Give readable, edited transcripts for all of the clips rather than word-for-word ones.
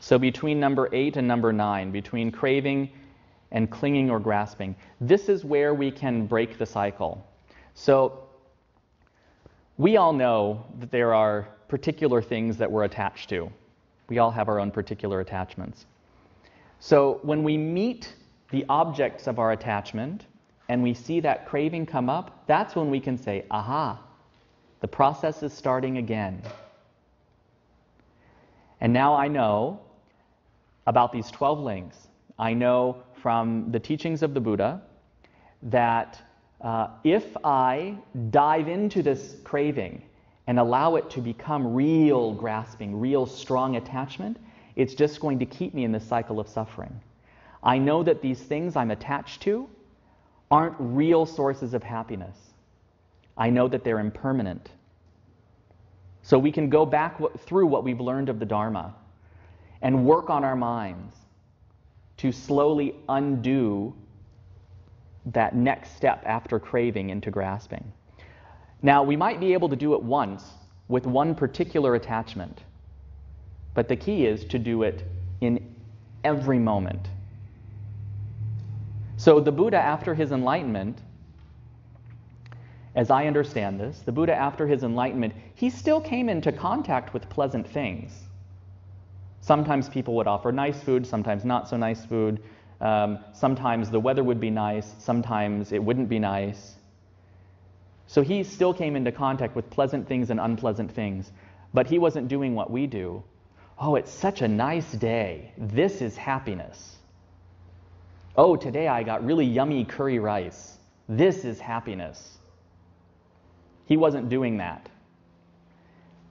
So between number 8 and number 9, between craving and clinging or grasping, this is where we can break the cycle. So we all know that there are particular things that we're attached to. We all have our own particular attachments. So when we meet the objects of our attachment and we see that craving come up, that's when we can say, aha, the process is starting again. And now I know about these 12 links. I know from the teachings of the Buddha that if I dive into this craving and allow it to become real grasping, real strong attachment, it's just going to keep me in this cycle of suffering. I know that these things I'm attached to aren't real sources of happiness. I know that they're impermanent. So we can go back through what we've learned of the Dharma and work on our minds to slowly undo that next step after craving into grasping. Now, we might be able to do it once with one particular attachment, but the key is to do it in every moment. So the Buddha, after his enlightenment, as I understand this, the Buddha, after his enlightenment, he still came into contact with pleasant things. Sometimes people would offer nice food, sometimes not so nice food. Sometimes the weather would be nice, sometimes it wouldn't be nice. So he still came into contact with pleasant things and unpleasant things, but he wasn't doing what we do. Oh, it's such a nice day. This is happiness. Oh, today I got really yummy curry rice. This is happiness. He wasn't doing that.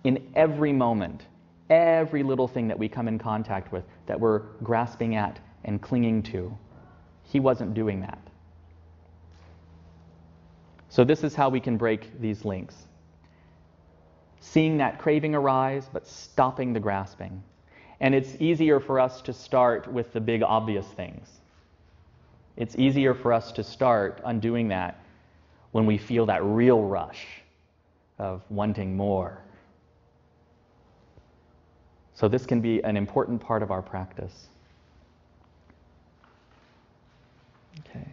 In every moment, every little thing that we come in contact with, that we're grasping at and clinging to, he wasn't doing that. So this is how we can break these links. Seeing that craving arise, but stopping the grasping. And it's easier for us to start with the big obvious things. It's easier for us to start undoing that when we feel that real rush of wanting more. So this can be an important part of our practice. Okay.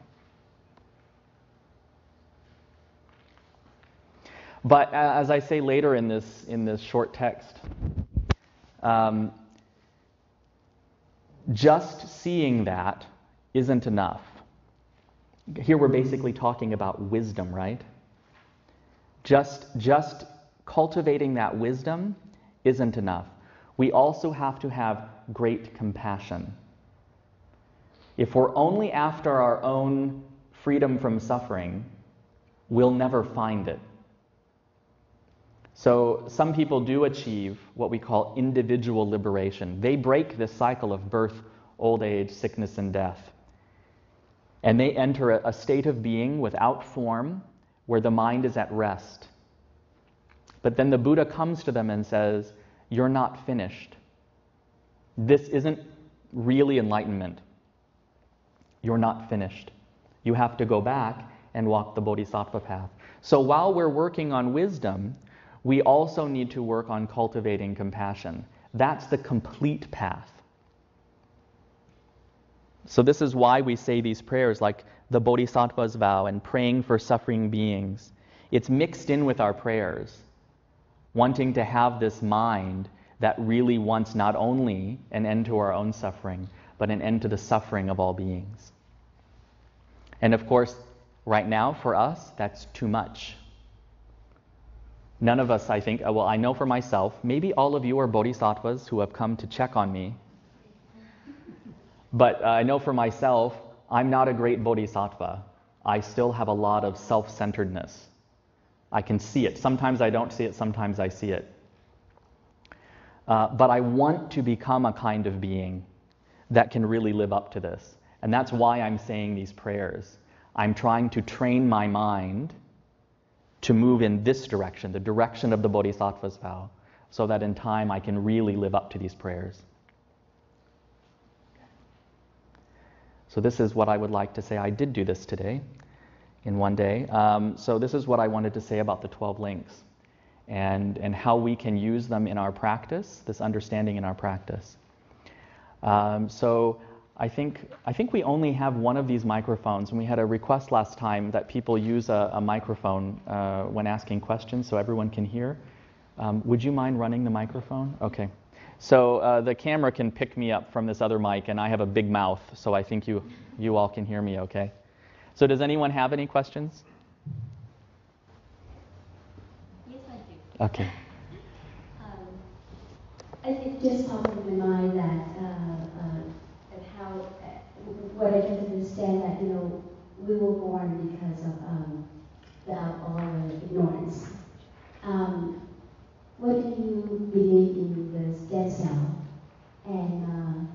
But as I say later in this short text, just seeing that isn't enough. Here we're basically talking about wisdom, right? Just cultivating that wisdom isn't enough. We also have to have great compassion. If we're only after our own freedom from suffering, we'll never find it. So some people do achieve what we call individual liberation. They break this cycle of birth, old age, sickness, and death. And they enter a state of being without form where the mind is at rest. But then the Buddha comes to them and says, "You're not finished. This isn't really enlightenment. You're not finished. You have to go back and walk the bodhisattva path." So while we're working on wisdom, we also need to work on cultivating compassion. That's the complete path. So this is why we say these prayers like the Bodhisattva's vow and praying for suffering beings. It's mixed in with our prayers, wanting to have this mind that really wants not only an end to our own suffering, but an end to the suffering of all beings. And of course, right now for us, that's too much. None of us, I think, well, I know for myself, maybe all of you are bodhisattvas who have come to check on me. But I know for myself, I'm not a great bodhisattva. I still have a lot of self-centeredness. I can see it. Sometimes I don't see it, sometimes I see it. But I want to become a kind of being that can really live up to this. And that's why I'm saying these prayers. I'm trying to train my mind to move in this direction, the direction of the Bodhisattva's vow, so that in time I can really live up to these prayers. So this is what I would like to say. I did do this today in one day. So this is what I wanted to say about the 12 links and how we can use them in our practice, this understanding in our practice. So I think we only have one of these microphones, and we had a request last time that people use a microphone when asking questions so everyone can hear. Would you mind running the microphone? Okay. So the camera can pick me up from this other mic, and I have a big mouth, so I think you all can hear me okay. So does anyone have any questions? Yes, I do. Okay. It just popped in my mind that how what I can understand that we were born because of our ignorance. What do you believe in the stem cell? And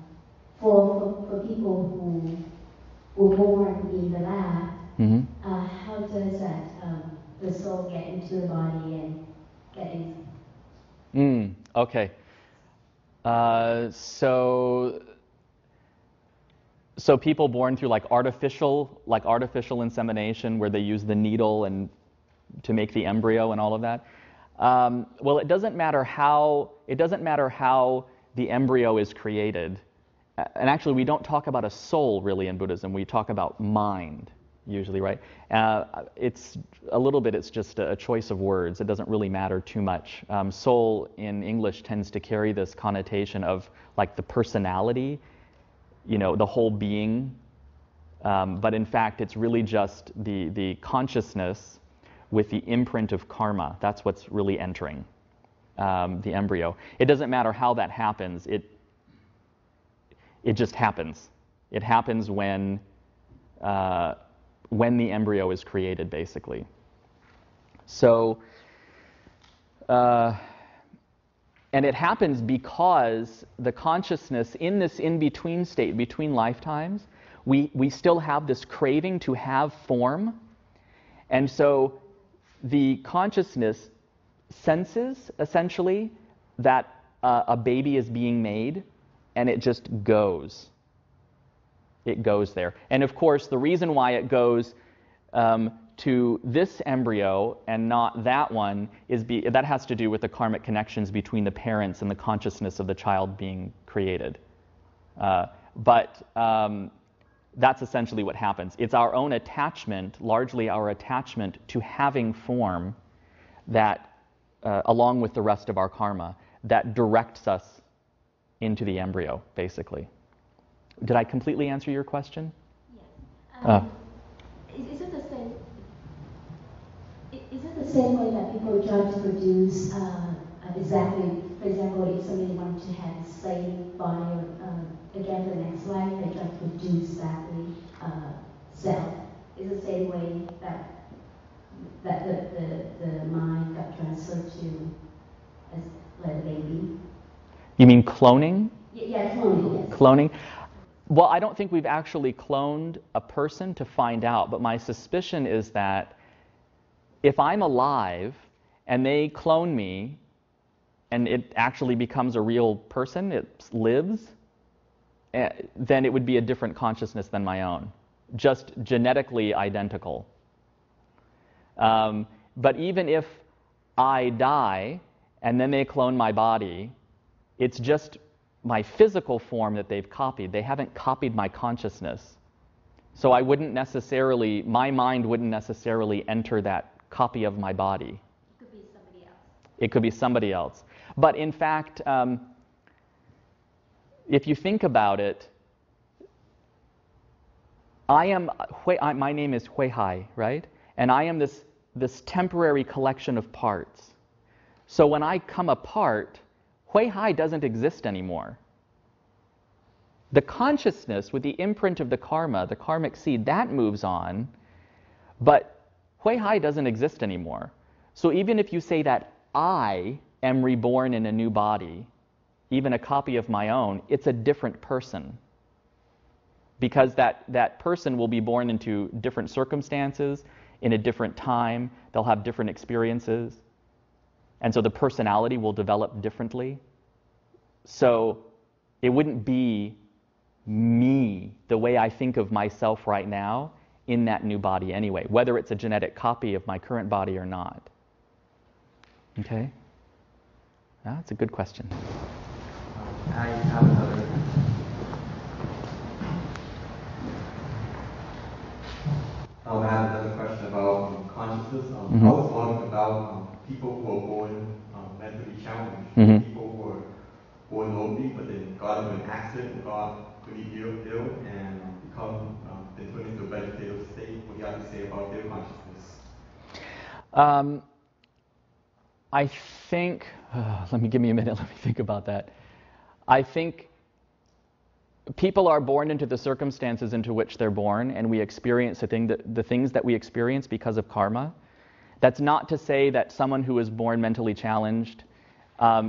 for people who were born in the lab, how does that the soul get into the body and get in? Okay. So people born through like artificial insemination, where they use the needle and to make the embryo and all of that. Well, it doesn't matter how the embryo is created. And actually, we don't talk about a soul really in Buddhism. We talk about mind usually, right? It's just a choice of words. It doesn't really matter too much. Soul in English tends to carry this connotation of like the personality, the whole being. But in fact, it's really just the consciousness with the imprint of karma. That's what's really entering the embryo. It doesn't matter how that happens. It just happens. It happens when the embryo is created, basically. So, and it happens because the consciousness in this in-between state, between lifetimes, we still have this craving to have form. And so the consciousness senses, essentially, that a baby is being made, and it just goes. It goes there. And of course, the reason why it goes to this embryo and not that one is that has to do with the karmic connections between the parents and the consciousness of the child being created. But that's essentially what happens. It's our own attachment, largely our attachment to having form, that, along with the rest of our karma, that directs us into the embryo, basically. Did I completely answer your question? Yes. Is it the same? Is it the same way that people try to produce exactly? For example, if somebody wanted to have the same body again for the next life, they try to produce exactly self. Is the same way that the mind got transferred to as like a baby? You mean cloning? Yeah, cloning. Yes. Cloning. Well, I don't think we've actually cloned a person to find out, but my suspicion is that if I'm alive and they clone me and it actually becomes a real person, it lives, then it would be a different consciousness than my own, just genetically identical. But even if I die and then they clone my body, it's just my physical form that they've copied. They haven't copied my consciousness. So my mind wouldn't necessarily enter that copy of my body. It could be somebody else. It could be somebody else. But in fact, if you think about it, my name is Huihai, right? And I am this temporary collection of parts. So when I come apart, Huihai doesn't exist anymore. The consciousness with the imprint of the karma, the karmic seed, that moves on, but Huihai doesn't exist anymore. So even if you say that I am reborn in a new body, even a copy of my own, it's a different person. Because that person will be born into different circumstances, in a different time, they'll have different experiences. And so the personality will develop differently. So it wouldn't be me, the way I think of myself right now, in that new body anyway, whether it's a genetic copy of my current body or not. Okay? That's a good question. I have another I have another question about consciousness. Mm-hmm. I was wondering about people who are born mentally challenged, Mm-hmm. people who are born lonely, but then got into an accident and got really ill and been put into a vegetative state. What do you have to say about their consciousness? I think, give me a minute, let me think about that. I think people are born into the circumstances into which they're born, and we experience the things that we experience because of karma. That's not to say that someone who is born mentally challenged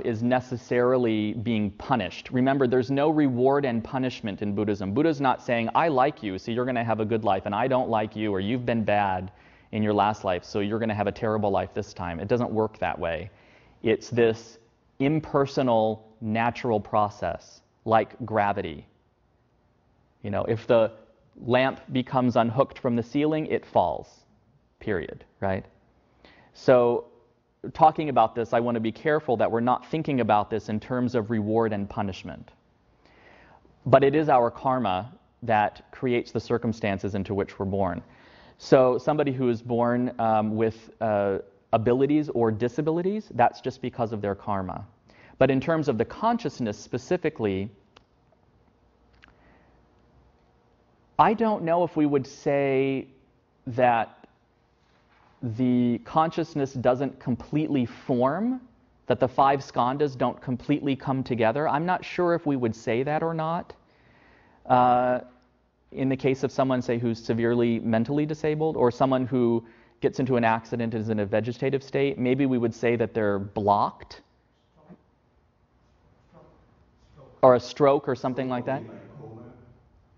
is necessarily being punished. Remember, there's no reward and punishment in Buddhism. Buddha's not saying, I like you, so you're going to have a good life, and I don't like you, or you've been bad in your last life, so you're going to have a terrible life this time. It doesn't work that way. It's this impersonal, natural process, like gravity. You know, if the lamp becomes unhooked from the ceiling, it falls, period, right? So, talking about this, I want to be careful that we're not thinking about this in terms of reward and punishment. But it is our karma that creates the circumstances into which we're born. So somebody who is born with abilities or disabilities, that's just because of their karma. But in terms of the consciousness specifically, I don't know if we would say that the consciousness doesn't completely form, that the five skandhas don't completely come together. I'm not sure if we would say that or not. In the case of someone, say, who's severely mentally disabled, or someone who gets into an accident and is in a vegetative state, maybe we would say that they're blocked, or a stroke or something like that.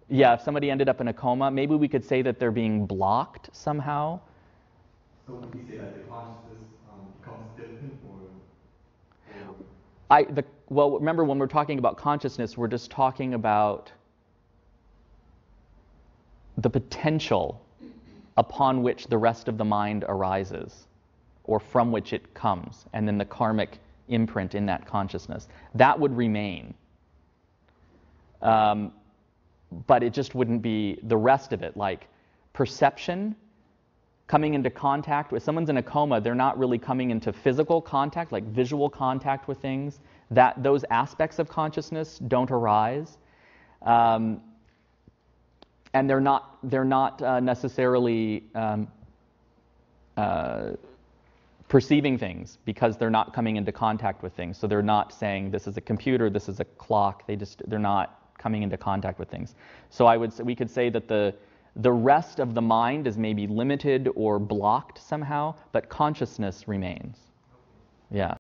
Yeah, if somebody ended up in a coma, maybe we could say that they're being blocked somehow. So would we say that the consciousness becomes different, well, remember, when we're talking about consciousness, we're just talking about the potential upon which the rest of the mind arises, or from which it comes, and then the karmic imprint in that consciousness. That would remain. But it just wouldn't be the rest of it, like perception, coming into contact with someone's in a coma, they're not really coming into physical contact, like visual contact with things. Those aspects of consciousness don't arise. And they're not necessarily perceiving things because they're not coming into contact with things. So they're not saying this is a computer, this is a clock. They're not coming into contact with things. So we could say that the rest of the mind is maybe limited or blocked somehow, but consciousness remains. Yeah.